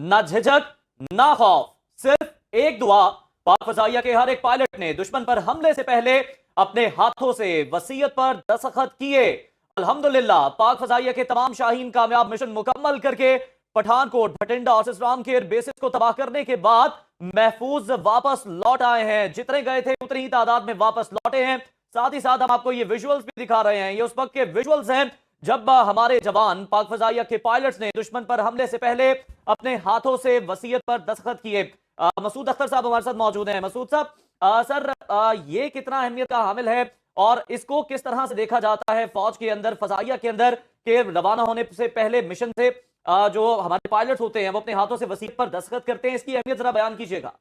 ना झिझक ना खौफ, सिर्फ एक दुआ। पाक फजाइया के हर एक पायलट ने दुश्मन पर हमले से पहले अपने हाथों से वसीयत पर दस्तखत किए। अल्हम्दुलिल्लाह, पाक फजाइया के तमाम शाहीन कामयाब मिशन मुकम्मल करके पठानकोट, भटिंडा और सिसराम के बेसिस को तबाह करने के बाद महफूज वापस लौट आए हैं। जितने गए थे उतनी ही तादाद में वापस लौटे हैं। साथ ही साथ हम आपको ये विजुअल्स भी दिखा रहे हैं। ये उस वक्त के विजुअल्स हैं जब हमारे जवान पाक फजाइया के पायलट्स ने दुश्मन पर हमले से पहले अपने हाथों से वसीयत पर दस्तखत किए। मसूद अख्तर साहब हमारे साथ मौजूद हैं। मसूद साहब, सर, ये कितना अहमियत का हामिल है और इसको किस तरह से देखा जाता है फौज के अंदर, फजाइया के अंदर, के रवाना होने से पहले मिशन से जो हमारे पायलट्स होते हैं वो अपने हाथों से वसीयत पर दस्तखत करते हैं, इसकी अहमियत जरा बयान कीजिएगा।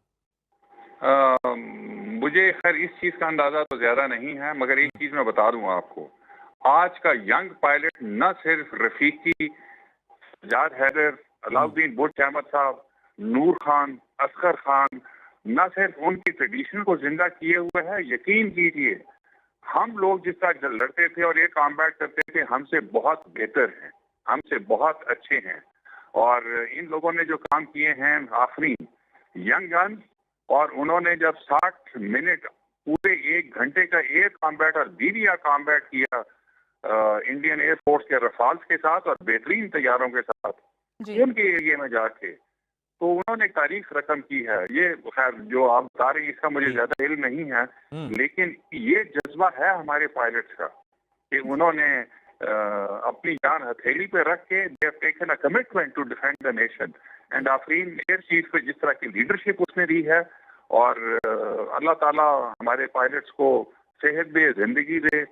मुझे खैर इस चीज का अंदाजा तो ज्यादा नहीं है, मगर एक चीज मैं बता दूं आपको। आज का यंग पायलट न सिर्फ रफीकी, सज्जाद हैदर, अलाउद्दीन बुट अहमद साहब, नूर खान, असगर खान, न सिर्फ उनकी ट्रेडिशन को जिंदा किए हुए है, यकीन कीजिए हम लोग जिस तरह लड़ते थे और ये कॉम्बैट करते थे, हमसे बहुत बेहतर हैं, हमसे बहुत अच्छे हैं। और इन लोगों ने जो काम किए हैं आखिरी यंग गन, और उन्होंने जब 60 मिनट पूरे 1 घंटे का एयर कॉम्बैट और दीरिया कॉम्बैट किया इंडियन एयर फोर्स के रफाल्स के साथ और बेहतरीन तैयारों के साथ उनके एरिया में जाके, तो उन्होंने तारीख रकम की है। ये खैर जो आप बता रही हैं इसका मुझे ज्यादा इल्म नहीं है, लेकिन ये जज्बा है हमारे पायलट्स का कि उन्होंने अपनी जान हथेली पे रख के दे have taken a commitment to defend the nation. And Afreen air chief पे जिस तरह की लीडरशिप उसने दी है, और अल्लाह ताला हमारे पायलट्स को सेहत दे, जिंदगी दे।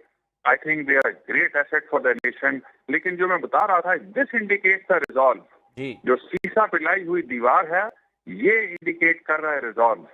I think they are great asset for the nation. लेकिन जो मैं बता रहा था, दिस इंडिकेट्स द रिजॉल्व। जो सीसा पिलाई हुई दीवार है, ये इंडिकेट कर रहा है रिजॉल्व।